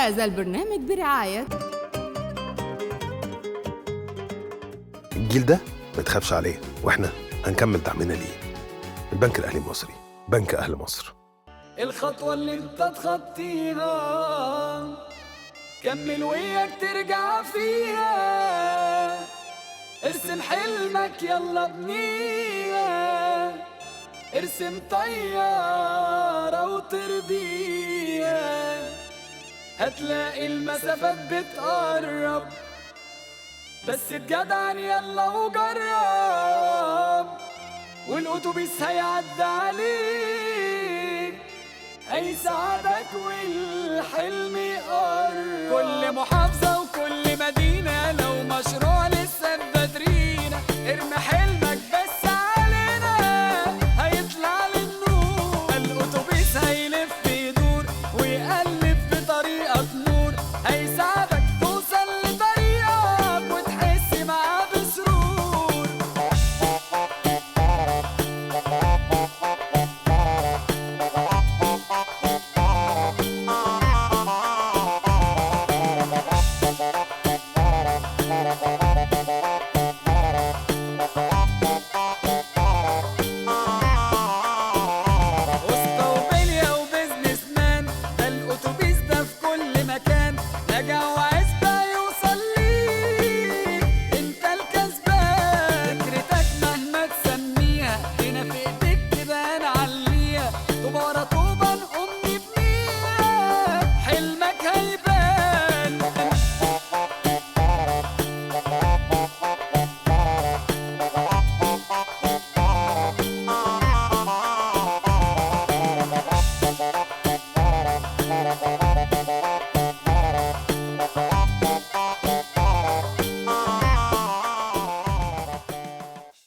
هذا البرنامج برعاية الجيل ده ما تخافش عليه، واحنا هنكمل دعمنا ليه. البنك الأهلي المصري، بنك أهل مصر. الخطوة اللي انت تخطيها كمل وياك ترجع فيها، ارسم حلمك يلا بنيها، ارسم طيارة وترضيها، هتلاقي المسافات بتقرب، بس تجدعن يلا وجرب، والأتوبيس هيعدي عليك هيساعدك والحلم يقرب. كل محافظة وكل مدينة لو مشروع لسه ببدرينا، ارمي حلمك بس علينا هيطلع للنور، الأتوبيس هيلف يدور ويقلب بطريقة نور، هيساعدك توصل لطريقك وتحس معاه بسرور.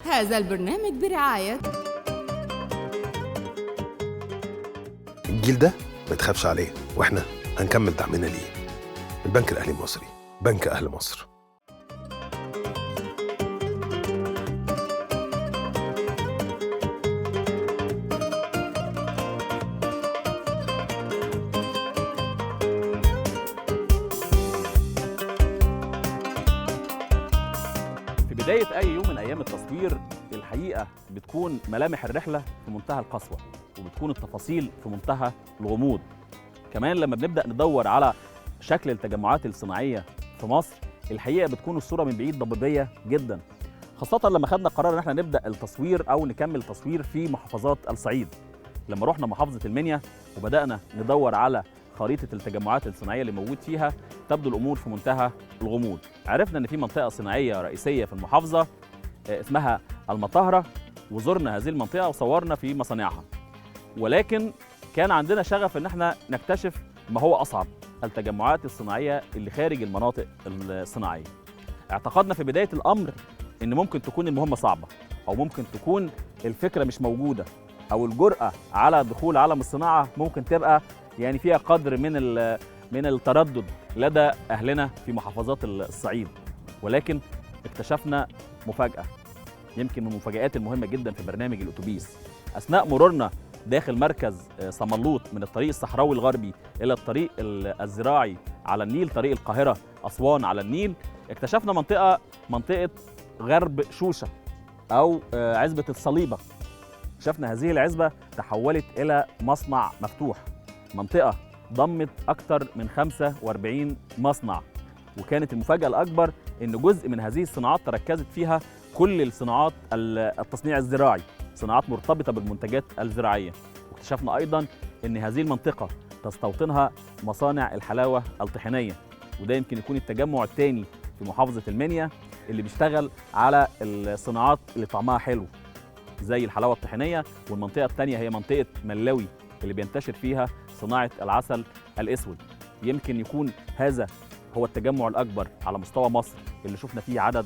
هذا البرنامج برعاية الجيل ده ما تخافش عليه، واحنا هنكمل دعمنا ليه. البنك الأهلي المصري، بنك أهل مصر. بداية أي يوم من أيام التصوير الحقيقة بتكون ملامح الرحلة في منتهى القسوة، وبتكون التفاصيل في منتهى الغموض. كمان لما بنبدأ ندور على شكل التجمعات الصناعية في مصر، الحقيقة بتكون الصورة من بعيد ضبابية جدا، خاصة لما خدنا قرار إن احنا نبدأ التصوير أو نكمل تصوير في محافظات الصعيد. لما رحنا محافظة المنيا وبدأنا ندور على خريطة التجمعات الصناعية اللي موجود فيها، تبدو الأمور في منتهى الغموض. عرفنا إن في منطقة صناعية رئيسية في المحافظة اسمها المطهرة، وزرنا هذه المنطقة وصورنا في مصانعها، ولكن كان عندنا شغف إن احنا نكتشف ما هو أصعب، التجمعات الصناعية اللي خارج المناطق الصناعية. اعتقدنا في بداية الأمر إن ممكن تكون المهمة صعبة، أو ممكن تكون الفكرة مش موجودة، أو الجرأة على دخول عالم الصناعة ممكن تبقى يعني فيها قدر من التردد لدى أهلنا في محافظات الصعيد. ولكن اكتشفنا مفاجأة، يمكن من المفاجآت المهمة جدا في برنامج الأتوبيس. أثناء مرورنا داخل مركز صملوط من الطريق الصحراوي الغربي إلى الطريق الزراعي على النيل، طريق القاهرة أسوان على النيل، اكتشفنا منطقة غرب شوشة أو عزبة الصليبة. شفنا هذه العزبة تحولت إلى مصنع مفتوح، منطقة ضمت أكثر من 45 مصنع، وكانت المفاجأة الأكبر إن جزء من هذه الصناعات تركزت فيها كل الصناعات التصنيع الزراعي، صناعات مرتبطة بالمنتجات الزراعية. واكتشفنا أيضاً إن هذه المنطقة تستوطنها مصانع الحلاوة الطحينية، وده يمكن يكون التجمع الثاني في محافظة المنيا اللي بيشتغل على الصناعات اللي طعمها حلو زي الحلاوة الطحينية. والمنطقة الثانية هي منطقة ملاوي اللي بينتشر فيها صناعة العسل الأسود. يمكن يكون هذا هو التجمع الأكبر على مستوى مصر اللي شفنا فيه عدد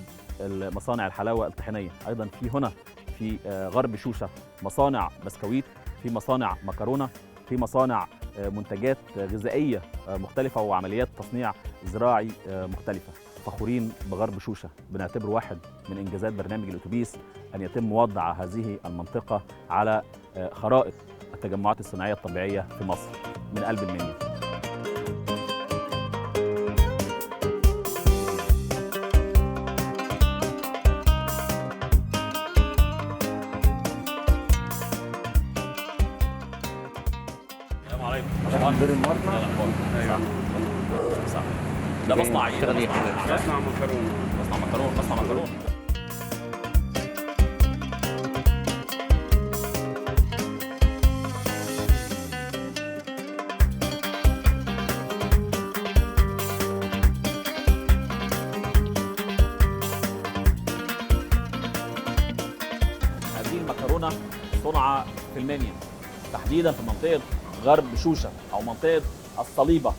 مصانع الحلاوة الطحينية. أيضا في هنا في غرب شوشة مصانع بسكويت، في مصانع مكرونة، في مصانع منتجات غذائية مختلفة وعمليات تصنيع زراعي مختلفة. فخورين بغرب شوشة، بنعتبره واحد من إنجازات برنامج الأتوبيس أن يتم وضع هذه المنطقة على خرائط التجمعات الصناعية الطبيعية في مصر من قلب المنيا. دور المصنع. ايوه صح. ده مصنع ايه؟ اشتغل ايه؟ مصنع مكرونه. مصنع مكرونه. هذه المكرونه صنع في المنيا، تحديدا في منطقه غرب شوشه او منطقه الصليبه،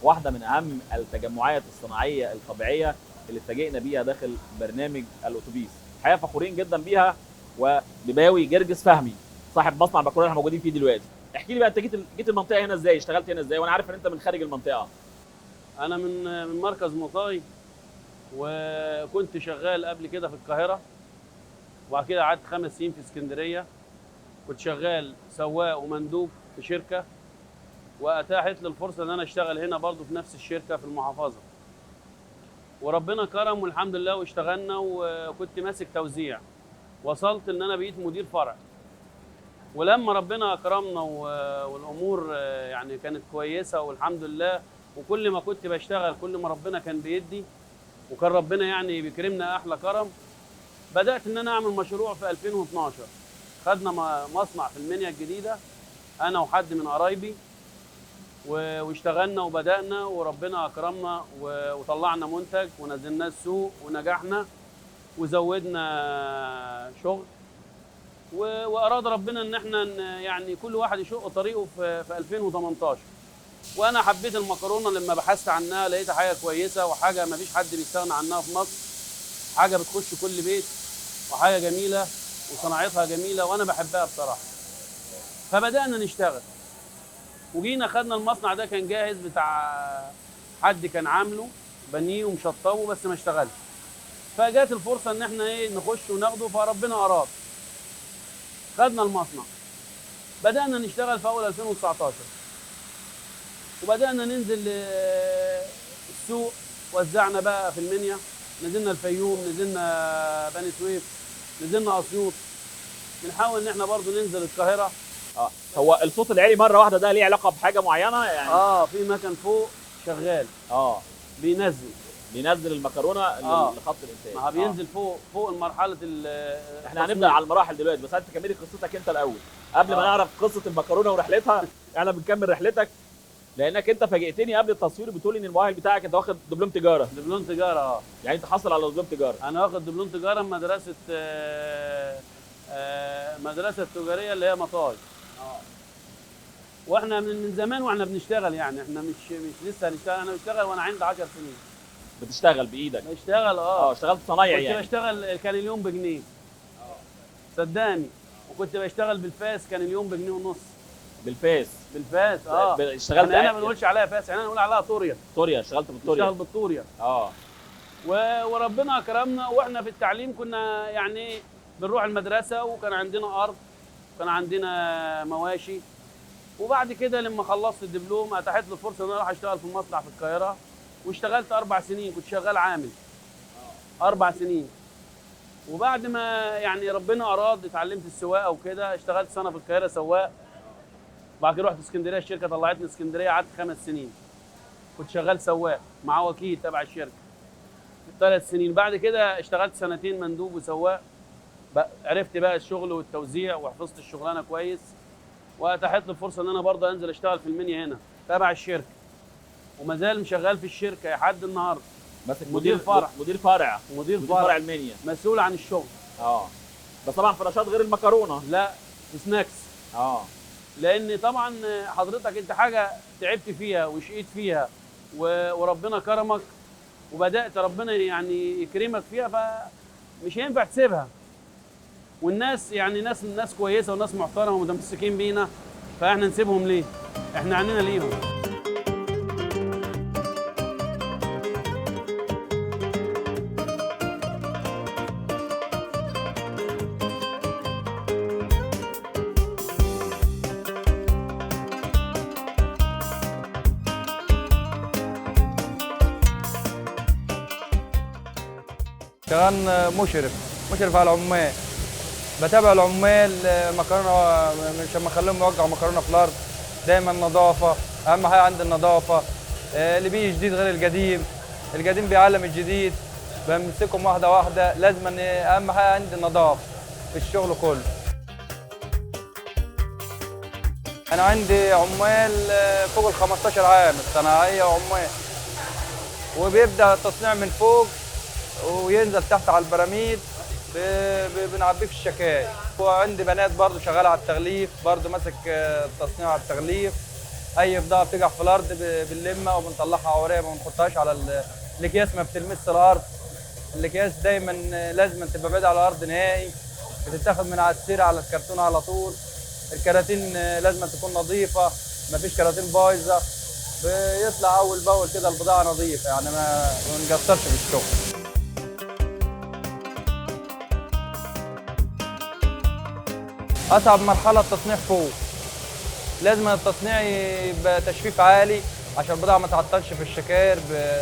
واحده من اهم التجمعات الصناعيه الطبيعيه اللي اتفاجئنا بيها داخل برنامج الاتوبيس. الحقيقه فخورين جدا بيها وبباوي جرجس فهمي صاحب مصنع المكرونه اللي احنا موجودين فيه دلوقتي. احكي لي بقى انت جيت المنطقه هنا ازاي؟ اشتغلت هنا ازاي؟ وانا عارف ان انت من خارج المنطقه. انا من مركز مطاي، وكنت شغال قبل كده في القاهره، وبعد كده قعدت 5 سنين في اسكندريه. كنت شغال سواق ومندوب في شركه، واتاحت لي الفرصه ان انا اشتغل هنا برضو في نفس الشركه في المحافظه. وربنا كرم والحمد لله واشتغلنا، وكنت ماسك توزيع. وصلت ان انا بقيت مدير فرع. ولما ربنا كرمنا والامور يعني كانت كويسه والحمد لله، وكل ما كنت بشتغل كل ما ربنا كان بيدي، وكان ربنا يعني بيكرمنا احلى كرم. بدات ان انا اعمل مشروع في 2012. خدنا مصنع في المنيا الجديده انا وحد من قرايبي، واشتغلنا وبدانا، وربنا اكرمنا وطلعنا منتج ونزلناه السوق ونجحنا وزودنا شغل. واراد ربنا ان احنا يعني كل واحد يشق طريقه في 2018. وانا حبيت المكرونه، لما بحثت عنها لقيتها حاجه كويسه وحاجه ما فيش حد بيستغنى عنها في مصر، حاجه بتخش كل بيت وحاجه جميله وصناعتها جميله وانا بحبها بصراحه. فبدانا نشتغل، وجينا خدنا المصنع ده كان جاهز بتاع حد كان عامله بنيه ومشطبه بس ما اشتغلش. فجات الفرصه ان احنا نخش وناخده، فربنا اراد. خدنا المصنع، بدانا نشتغل في اول 2019، وبدانا ننزل السوق. وزعنا بقى في المنيا، نزلنا الفيوم، نزلنا بني سويف، نزلنا اسيوط. بنحاول ان احنا برضو ننزل القاهره. هو الصوت العالي مره واحده ده ليه علاقه بحاجه معينه يعني؟ في مكان فوق شغال بينزل المكرونه لخط الانتاج. ما بينزل فوق المرحله احنا هنبدا على المراحل دلوقتي، بس انت كملي قصتك انت الاول قبل ما نعرف قصه المكرونه ورحلتها. احنا بنكمل رحلتك لانك انت فاجئتني قبل التصوير بتقول ان المؤهل بتاعك انت واخد دبلوم تجاره. دبلوم تجاره يعني انت حاصل على دبلوم تجاره. انا واخد دبلوم تجاره من مدرسه التجاريه اللي هي مطاي. واحنا من زمان واحنا بنشتغل، يعني احنا مش لسه هنشتغل. انا بشتغل وانا عندي 10 سنين. بتشتغل بايدك؟ بشتغل اشتغلت صنايعي يعني؟ كنت بشتغل كان اليوم بجنيه. صدقني. وكنت بشتغل بالفاس كان اليوم بجنيه ونص. بالفاس اشتغلت يعني انا ما بنقولش عليها فاس، يعني انا بنقول عليها طوريا. اشتغلت بالطوريا؟ اشتغل بالطوريا. وربنا اكرمنا. واحنا في التعليم كنا يعني بنروح المدرسه، وكان عندنا ارض، وكان عندنا مواشي. وبعد كده لما خلصت الدبلوم اتاحت لي الفرصه ان انا اروح اشتغل في المصنع في القاهره، واشتغلت 4 سنين. كنت شغال عامل 4 سنين. وبعد ما يعني ربنا اراد اتعلمت السواقه وكده، اشتغلت سنه في القاهره سواق. بعد كده رحت اسكندريه، الشركه طلعتني اسكندريه، قعدت 5 سنين كنت شغال سواق مع وكيل تبع الشركه 3 سنين. بعد كده اشتغلت 2 سنين مندوب وسواق. عرفت بقى الشغل والتوزيع وحفظت الشغلانه كويس، واتاحت لي الفرصه ان انا برضه انزل اشتغل في المنيا هنا تبع الشركه. وما زال شغال في الشركه لحد النهارده. ماسك مدير فرع مدير فرع المنيا، مسؤول عن الشغل. بس طبعا فراشات غير المكرونه. لا، سناكس. لان طبعا حضرتك انت حاجه تعبت فيها وشقيت فيها وربنا كرمك وبدات ربنا يعني يكرمك فيها، فمش هينفع تسيبها. والناس يعني ناس كويسه وناس محترمه ومتمسكين بينا، فاحنا نسيبهم ليه؟ احنا عنينا ليهم. شغال مشرف على العمال. بتابع العمال مكرونه، مش لما اخليهم يوقعوا مكرونه في الارض، دايما نظافه، اهم حاجه عندي النظافه. اللي بيجي جديد غير القديم، القديم بيعلم الجديد، بمسكهم واحده واحده. لازم اهم حاجه عندي النظافه في الشغل كله. انا عندي عمال فوق ال 15 عام، صناعيه وعمال، وبيبدا التصنيع من فوق وينزل تحت على البراميد، بنعبيه في الشكاير. وعندي بنات برضه شغاله على التغليف، برضه ماسك التصنيع على التغليف. اي بضاعه بتقع في الارض بنلمها وبنطلعها عوريه، ما بنحطهاش على الاكياس، ما بتلمس الارض. الاكياس دايما لازم تبقى بعيده على الارض نهائي، بتتاخد من على السيره على الكرتونه على طول. الكراتين لازم تكون نظيفه، ما فيش كراتين بايظه، بيطلع اول باول كده البضاعه نظيفه، يعني ما بنقصرش في الشغل. اصعب مرحله التصنيع فوق، لازم التصنيع يبقى تشفيف عالي عشان البضاعه ما تعطلش في الشكاير،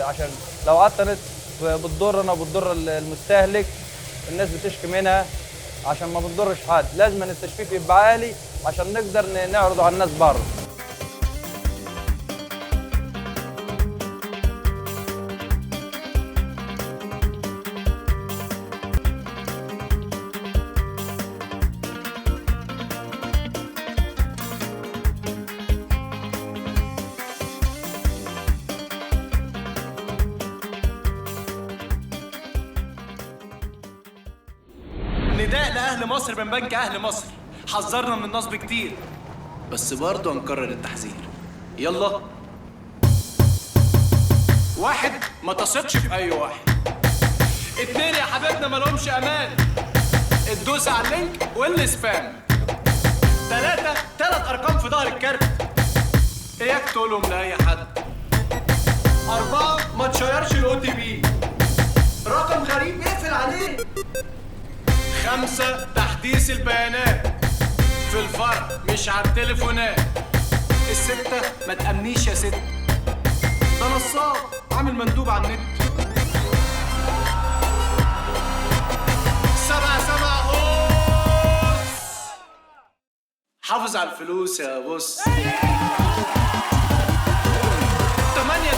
عشان لو عطلت بتضرنا وبتضر المستهلك، الناس بتشكي منها، عشان ما بتضرش حد. لازم التشفيف يبقى عالي عشان نقدر نعرضه على الناس بره. نداء لأهل مصر من بنك أهل مصر، حذرنا من النصب كتير، بس برضه هنكرر التحذير. يلا. 1، ما تثقش في أي واحد. 2، يا حبيبنا مالهمش أمان، الدوس على اللينك والسبام. 3، 3 أرقام في ظهر الكارت، إياك تقولهم لأي حد. 4، ما تشيرش الOTP، رقم غريب اقفل عليه. 5، تحديث البيانات في الفرع مش على التليفونات. 6، ما تأمنيش يا ست، ده نصاب عامل مندوب على النت. 7 قوس، حافظ على الفلوس يا بص. 8،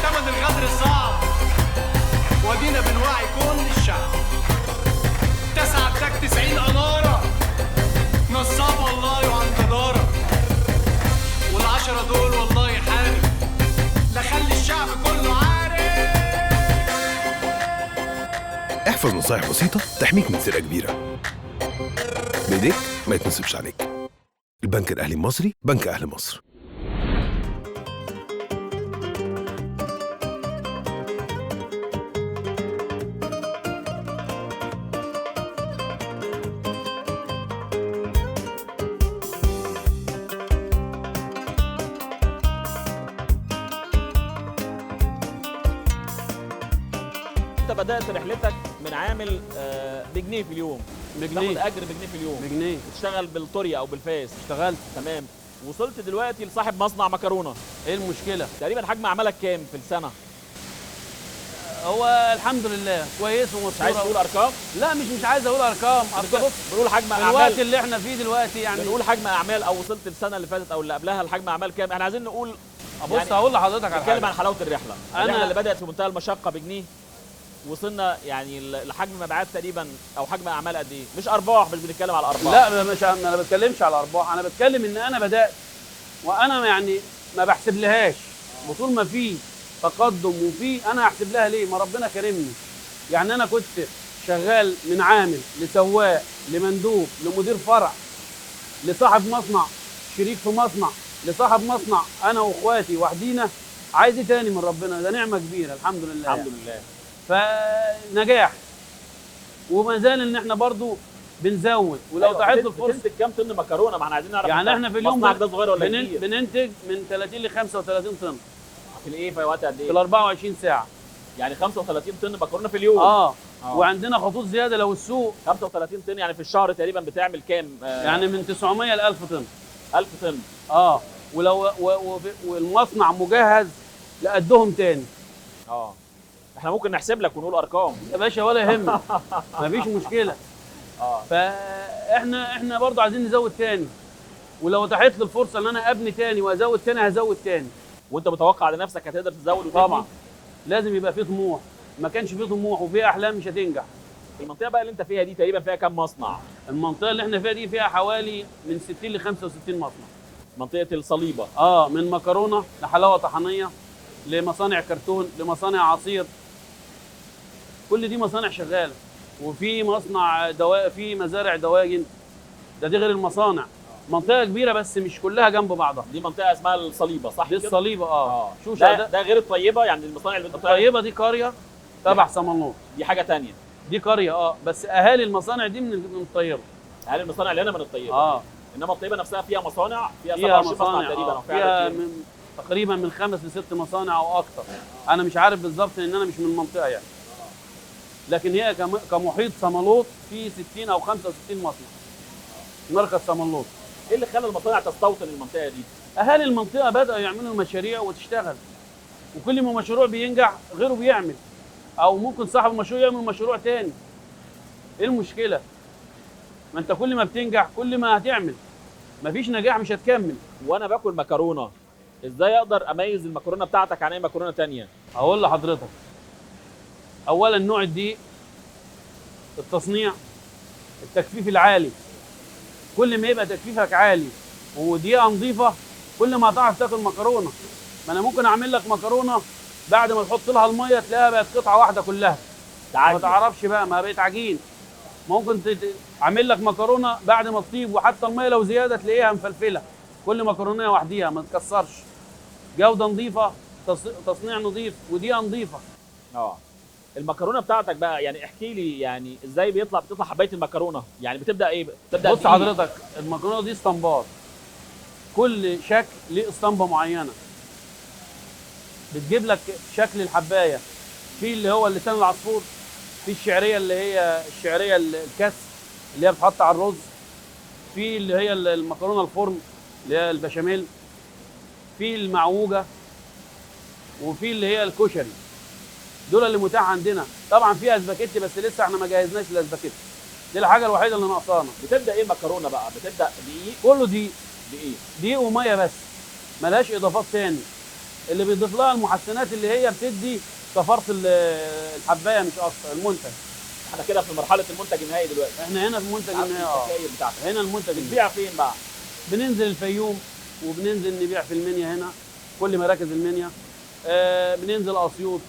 تمن الغدر صعب، ودينا بنوعي كل الشعب. 9، اداك 90 قنارة، نصاب والله وعن جدارة. وال10 دول والله حارب، لا خلي الشعب كله عارف. احفظ نصايح بسيطة تحميك من سرقة كبيرة، بإيديك ما يتنصبش عليك. البنك الأهلي المصري، بنك أهل مصر. انت بدات رحلتك من عامل بجنيه في اليوم، بجنيه، تاخد اجر بجنيه في اليوم، بجنيه. بتشتغل بالطريقه او بالفاس. اشتغلت. تمام. وصلت دلوقتي لصاحب مصنع مكرونه. ايه المشكله؟ تقريبا حجم اعمالك كام في السنه؟ هو الحمد لله كويس ومستور. مش عايز تقول ارقام؟ لا مش عايز اقول ارقام. بنقول حجم في اعمال. الوقت اللي احنا فيه دلوقتي يعني بنقول حجم اعمال، او وصلت السنه اللي فاتت او اللي قبلها لحجم اعمال كام؟ احنا عايزين نقول. بص يعني هقول لحضرتك على نتكلم حاجه. عن حلاوه الرحله. الرحله اللي بدات في منتهى المشقه بجنيه، وصلنا يعني لحجم مبيعات تقريبا او حجم اعمال قد ايه؟ مش ارباح، مش بنتكلم على ارباح. لا انا ما بتكلمش على ارباح، انا بتكلم ان انا بدات وانا يعني ما بحسب لهاش. وطول ما في تقدم وفي انا هحسب لها ليه؟ ما ربنا كرمني. يعني انا كنت شغال من عامل لسواق لمندوب لمدير فرع لصاحب مصنع، شريك في مصنع، لصاحب مصنع، انا واخواتي وحدينا. عايز ايه تاني من ربنا؟ ده نعمه كبيره الحمد لله. الحمد لله. فنجاح، وما زال ان احنا برضو بنزود. ولو أيوة. تعد الفرصه بتنتج كام طن مكرونه؟ ما احنا عايزين نعرف. يعني احنا في اليوم مصنعك ده صغير ولا كبير؟ بننتج من 30 ل 35 طن في الايه؟ في وقت قد في ايه؟ ال 24 ساعه. يعني 35 طن مكرونه في اليوم. وعندنا خطوط زياده لو السوق. 35 طن يعني في الشهر تقريبا بتعمل كام؟ يعني من 900 ل 1000 طن. 1000 طن. ولو والمصنع مجهز لقدهم تاني. احنا ممكن نحسب لك ونقول ارقام يا باشا ولا يهمك. مفيش مشكله. فاحنا برضو عايزين نزود تاني، ولو اتاحت لي الفرصه ان انا ابني تاني وازود تاني هزود تاني. وانت متوقع لنفسك هتقدر تزود وتبني؟ طبعا لازم يبقى فيه طموح، ما كانش فيه طموح وفيه احلام مش هتنجح. المنطقه بقى اللي انت فيها دي تقريبا فيها كام مصنع؟ المنطقه اللي احنا فيها دي فيها حوالي من 60 ل 65 مصنع. منطقه الصليبه. من مكرونه لحلاوه طحنيه لمصانع كرتون لمصانع عصير، كل دي مصانع شغاله. وفي مصنع في مزارع دواجن، دي غير المصانع. منطقه كبيره بس مش كلها جنب بعضها. دي منطقه اسمها الصليبه صح دي كده؟ الصليبه. شوشه ده غير الطيبه، يعني المصانع اللي الطيبه دي قريه تبع صمنوط، دي حاجه ثانيه. دي قريه بس اهالي المصانع دي من الطيبه. اهالي المصانع اللي هنا من الطيبه. انما الطيبه نفسها فيها مصانع، فيها 27 مصنع تقريبا او فيها تقريبا من 5 ل 6 مصانع او اكثر. انا مش عارف بالظبط لان انا مش من المنطقه يعني. لكن هي كمحيط صمنوط في 60 او 65 مصنع. مركز صمنوط. ايه اللي خلى المصانع تستوطن المنطقه دي؟ اهالي المنطقه بداوا يعملوا مشاريع وتشتغل، وكل ما مشروع بينجح غيره بيعمل، او ممكن صاحب المشروع يعمل مشروع تاني. ايه المشكله؟ ما انت كل ما بتنجح كل ما هتعمل، مفيش نجاح مش هتكمل. وانا باكل مكرونه ازاي اقدر اميز المكرونه بتاعتك عن اي مكرونه تانية؟ هقول لحضرتك. اولا نوع الدقيق، التصنيع، التجفيف العالي. كل ما يبقى تجفيفك عالي ودقيقه نظيفه كل ما هتعرف تاكل مكرونه. ما انا ممكن اعمل لك مكرونه بعد ما تحط لها الميه تلاقيها بقت قطعه واحده كلها، ما تعرفش بقى، ما بقت عجين. ممكن اعمل لك مكرونه بعد ما تطيب وحتى الميه لو زياده تلاقيها مفلفله، كل مكرونه وحديها ما تكسرش. جوده نظيفه، تصنيع نظيف، ودقيقه نظيفه. المكرونه بتاعتك بقى يعني احكي لي يعني ازاي بتطلع حبايه المكرونه؟ يعني بتبدا ايه؟ بص حضرتك، المكرونه دي اسطمبات، كل شكل ليه اسطمبه معينه. بتجيب لك شكل الحبايه، في اللي هو اللسان العصفور، في الشعريه اللي هي الشعريه الكاس اللي هي بتحط على الرز، في اللي هي المكرونه الفرن اللي هي البشاميل، في المعوجه، وفي اللي هي الكشري. دول اللي متاح عندنا. طبعا في اسباجيتي بس لسه احنا ما جهزناش الاسباجيتي، دي الحاجه الوحيده اللي ناقصانا. بتبدا ايه المكرونه بقى؟ بتبدا دقيق؟ كله دقيق. دقيق وميه بس، ملهاش اضافات تاني. اللي بيضيف لها المحسنات اللي هي بتدي صفاره الحبايه مش اكتر. المنتج احنا كده في مرحله المنتج النهائي دلوقتي. احنا هنا في المنتج النهائي. هنا المنتج بتبيع فين بقى؟ بننزل الفيوم وبننزل نبيع في المنيا هنا، كل مراكز المنيا. بننزل اسيوط،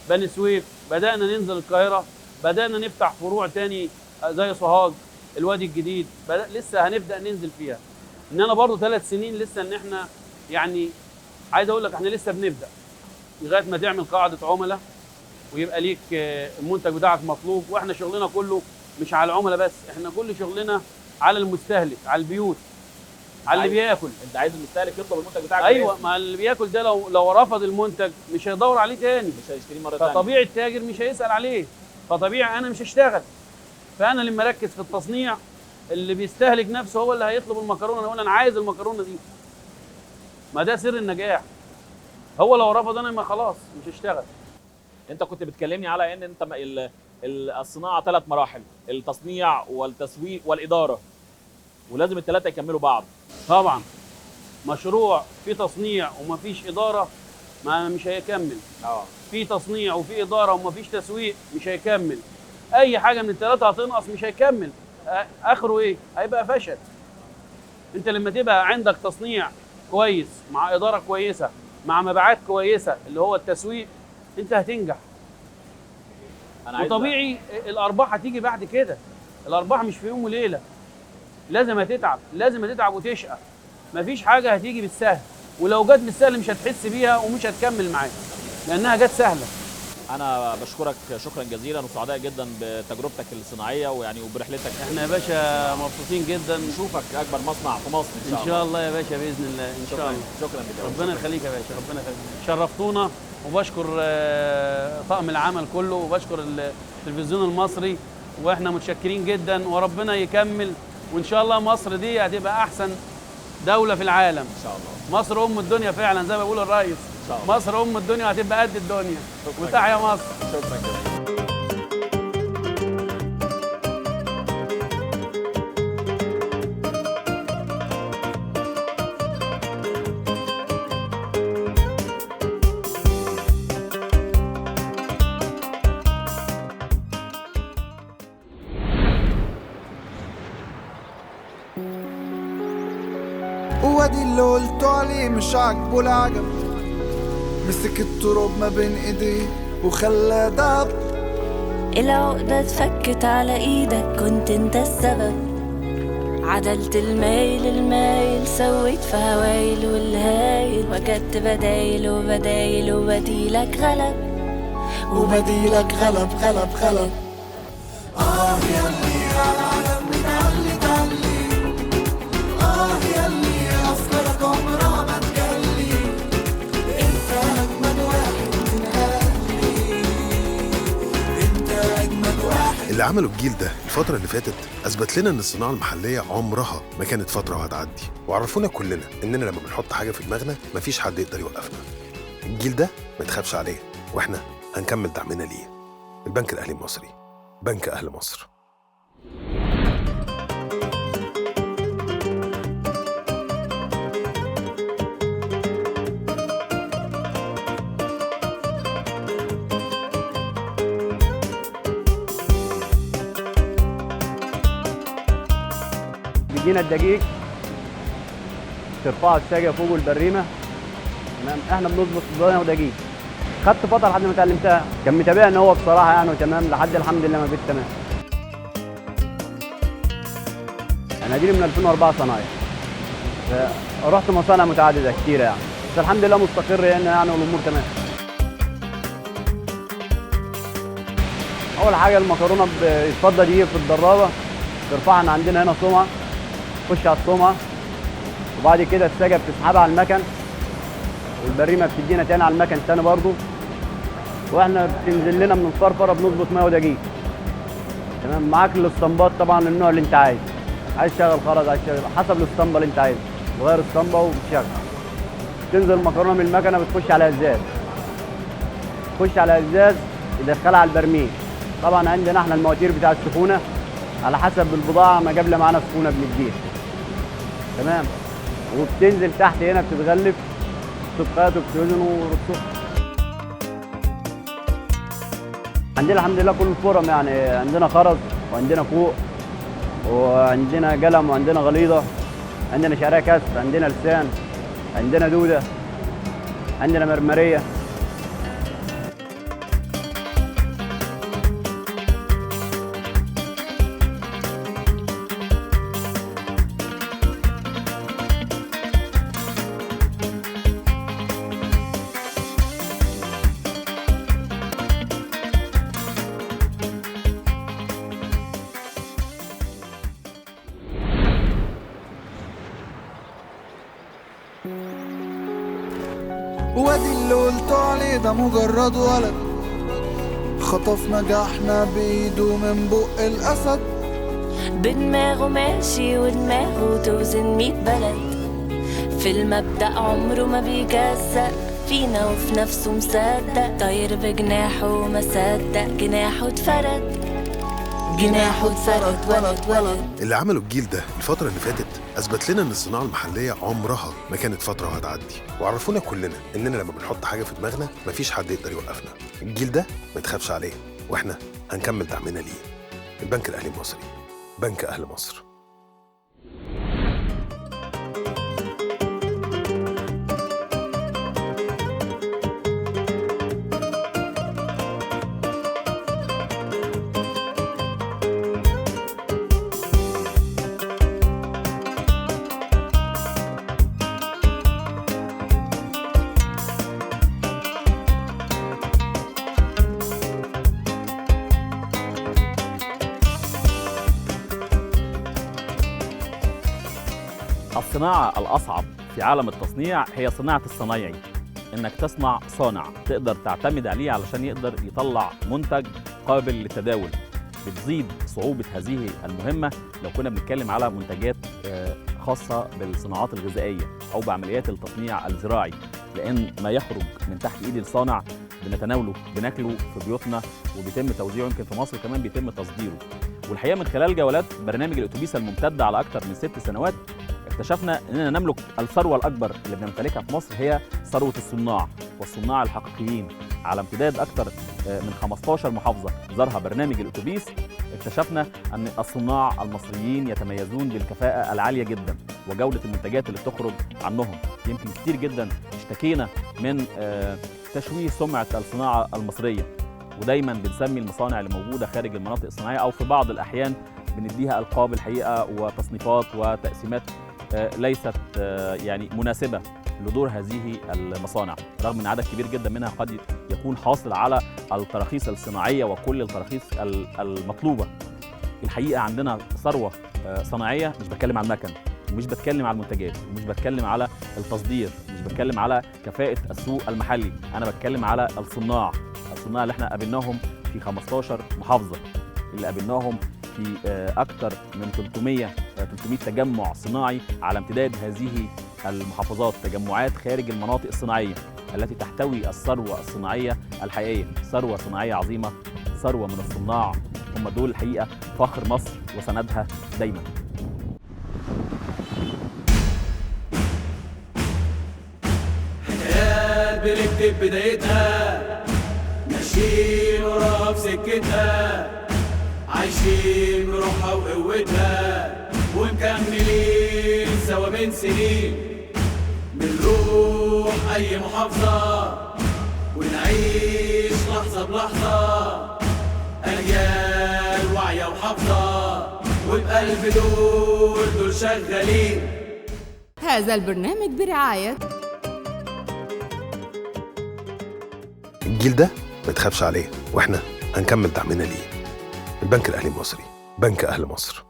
بني سويف، بدانا ننزل القاهره، بدانا نفتح فروع تاني زي سوهاج، الوادي الجديد، لسه هنبدا ننزل فيها. اننا برضو 3 سنين لسه ان احنا يعني عايز اقول لك احنا لسه بنبدا لغايه ما تعمل قاعده عملاء ويبقى ليك المنتج بتاعك مطلوب. واحنا شغلنا كله مش على العملاء بس، احنا كل شغلنا على المستهلك، على البيوت، على اللي بياكل. انت عايز المستهلك يطلب المنتج بتاعك؟ ايوه، ما اللي بياكل ده لو رفض المنتج مش هيدور عليه تاني، مش هيشتريه مره ثانيه. فطبيعي التاجر مش هيسال عليه، فطبيعي انا مش هشتغل. فانا لما اركز في التصنيع، اللي بيستهلك نفسه هو اللي هيطلب المكرونه. انا اقول انا عايز المكرونه دي، ما ده سر النجاح. هو لو رفض انا ما خلاص مش هشتغل. انت كنت بتكلمني على ان انت الصناعه 3 مراحل، التصنيع والتسويق والاداره، ولازم ال3 يكملوا بعض. طبعا مشروع في تصنيع ومفيش اداره مش هيكمل. في تصنيع وفي اداره ومفيش تسويق مش هيكمل. اي حاجه من ال3 هتنقص مش هيكمل. اخره ايه؟ هيبقى فشل. انت لما تبقى عندك تصنيع كويس مع اداره كويسه مع مبيعات كويسه اللي هو التسويق، انت هتنجح. وطبيعي الارباح هتيجي بعد كده. الارباح مش في يوم وليله، لازم هتتعب وتشقى. مفيش حاجه هتيجي بالسهل، ولو جت بالسهل مش هتحس بيها ومش هتكمل معاك لانها جت سهله. انا بشكرك شكرا جزيلا وسعداء جدا بتجربتك الصناعيه ويعني وبرحلتك. احنا يا باشا مبسوطين جدا نشوفك اكبر مصنع في مصر ان شاء الله يا باشا باذن الله. ان شاء الله. شكرا لك. ربنا يخليك يا باشا، ربنا يخليك. شرفتونا، وبشكر طاقم العمل كله، وبشكر التلفزيون المصري، واحنا متشكرين جدا، وربنا يكمل. وان شاء الله مصر دي هتبقى احسن دوله في العالم ان شاء الله. مصر ام الدنيا فعلا زي ما بيقول الرئيس. مصر ام الدنيا هتبقى قد الدنيا. وتحيا مصر. شكرا جدا. وادي اللي قلتوا عليه مش عاجبه العجب، مسك التراب ما بين ايديه وخلاه دهب. العقدة اتفكت على ايدك كنت انت السبب، عدلت المايل سويت في هوايل والهايل، وجدت بدايل وبدايل وبديلك غلب وبديلك غلب غلب غلب. ياللي على العالم متعلي تعلي، ياللي أفكارك عمرها ما تجلي، انت أجمد واحد من أهلي، انت أجمد واحد. اللي عمله الجيل ده الفترة اللي فاتت أثبت لنا إن الصناعة المحلية عمرها ما كانت فترة وهتعدي، وعرفونا كلنا إننا لما بنحط حاجة في دماغنا مفيش حد يقدر يوقفنا. الجيل ده ما تخافش عليه، وإحنا هنكمل دعمنا ليه. البنك الأهلي المصري، بنك أهل مصر. بيجينا الدقيق ترفعه الساقه فوق البريمه، تمام، احنا بنظبط ضانه ودقيق. خدت فتره لحد ما اتعلمتها، كان متابعني هو بصراحه يعني وتمام لحد الحمد لله ما بقيت تمام. انا دي من 2004 صنايعي، رحت مصانع متعدده كتيره يعني، بس الحمد لله مستقر هنا يعني والامور تمام. اول حاجه المكرونه بتفضى دي في الدرابه، ترفعها عندنا هنا صومعه، تخش على الصومعه، وبعد كده الساقه بتسحبها على المكن، والبريمه بتدينا تاني على المكن تاني برضه، واحنا بتنزل لنا من الفرفره بنظبط ميه ودقيق. تمام، معاك الاسطمبات طبعا النوع اللي انت عايزه، عايز تشغل خرز، عايز تشغل حسب الاسطمبه اللي انت عايزها، تغير الاسطمبه وبتشغل. تنزل المكرونه من المكنه بتخش على ازاز، تخش على ازاز يدخلها على البرميل. طبعا عندنا احنا المواتير بتاع السخونه على حسب البضاعه ما قبل معانا سخونه بنديها. تمام، وبتنزل تحت هنا بتتغلف صفقات وبتوزن ورصوص. عندنا الحمد لله كل الفرم يعني، عندنا خرز وعندنا فوق وعندنا قلم وعندنا غليظه، عندنا شعريه كسر، عندنا لسان، عندنا دوده، عندنا مرمريه. وادي اللي قلتوا عليه ده مجرد ولد، خطف نجاحنا بايده من بق الاسد. بدماغه ماشي ودماغه توزن 100 بلد، في المبدأ عمره ما بيجزأ فينا وفي نفسه مصدق، طاير بجناحه وما صدق جناحه اتفرد، جناحه اتفرد ولد ولد. اللي عمله الجيل ده الفترة اللي فاتت أثبت لنا إن الصناعة المحلية عمرها ما كانت فترة وهتعدي، وعرفونا كلنا إننا لما بنحط حاجة في دماغنا مفيش حد يقدر يوقفنا. الجيل ده ما تخافش عليه، وإحنا هنكمل دعمنا ليه. البنك الأهلي المصري، بنك أهل مصر. الصناعة الأصعب في عالم التصنيع هي صناعة الصنايعي، إنك تصنع صانع تقدر تعتمد عليه علشان يقدر يطلع منتج قابل للتداول. بتزيد صعوبة هذه المهمة لو كنا بنتكلم على منتجات خاصة بالصناعات الغذائية أو بعمليات التصنيع الزراعي، لأن ما يخرج من تحت إيد الصانع بنتناوله بناكله في بيوتنا وبيتم توزيعه، يمكن في مصر كمان بيتم تصديره. والحقيقة من خلال جولات برنامج الأتوبيس الممتدة على أكثر من 6 سنوات اكتشفنا أننا نملك الثروة الأكبر اللي بنمتلكها في مصر، هي ثروة الصناع والصناع الحقيقيين. على امتداد أكثر من 15 محافظة زارها برنامج الأتوبيس، اكتشفنا أن الصناع المصريين يتميزون بالكفاءة العالية جدا، وجودة المنتجات اللي بتخرج عنهم. يمكن كتير جدا اشتكينا من تشويه سمعة الصناعة المصرية، ودايما بنسمي المصانع اللي موجودة خارج المناطق الصناعية أو في بعض الأحيان بنديها ألقاب الحقيقة وتصنيفات وتقسيمات ليست يعني مناسبة لدور هذه المصانع، رغم ان عدد كبير جدا منها قد يكون حاصل على التراخيص الصناعيه وكل التراخيص المطلوبه. الحقيقه عندنا ثروه صناعيه، مش بتكلم على المكن ومش بتكلم على المنتجات ومش بتكلم على التصدير، مش بتكلم على كفاءه السوق المحلي، انا بتكلم على الصناع اللي احنا قابلناهم في 15 محافظه، اللي قابلناهم في اكثر من 300 تجمع صناعي على امتداد هذه المحافظات، تجمعات خارج المناطق الصناعية التي تحتوي الثروة الصناعية الحقيقية، ثروة صناعية عظيمة، ثروة من الصناع، هم دول الحقيقة فخر مصر وسندها دايما. حكايات بنكتب بدايتها، ماشيين وراها في سكتها، عايشين بروحها وقوتها، ومكملين سوا من سنين، بنروح أي محافظة ونعيش لحظة بلحظة، أجيال واعية وحافظة، وبقلب دول شغالين. هذا البرنامج برعاية الجيل ده ما تخافش عليه، واحنا هنكمل دعمنا ليه. البنك الأهلي المصري، بنك أهل مصر.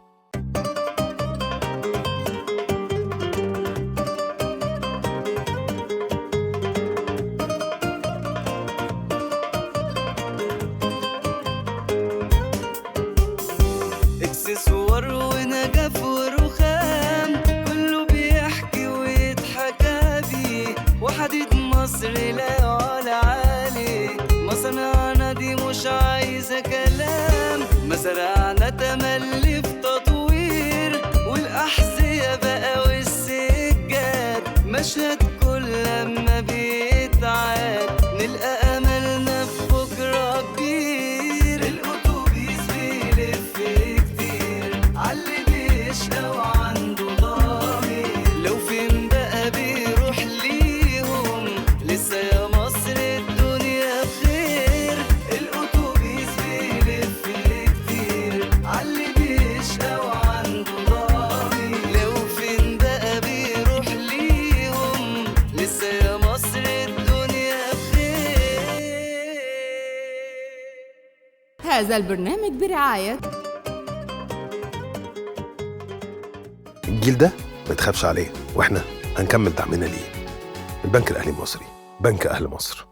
اكسسوار ونجف ورخام، كله بيحكي ويتحكى بيه، وحديد مصر لا يعلى عليه، مصنعنا دي مش عايزة كلام، مزرعنا تملي في تطوير، والأحذية بقى والسجاد، مشهد كل لما بيتعاد، نلقى أملنا في بكرة كبير، الأتوبيس بيلف كتير، عاللي بيشقى وعنده ضمير، لو فين بقى بيروح ليهم، لسه يا مصر الدنيا بخير، الأتوبيس بيلف كتير، عاللي بيشقى وعنده ضمير، لو فين بقى بيروح ليهم، لسه يا مصر الدنيا بخير. هذا البرنامج برعاية الجيل ده ما تخافش عليه، واحنا هنكمل دعمنا ليه. البنك الأهلي المصري، بنك أهل مصر.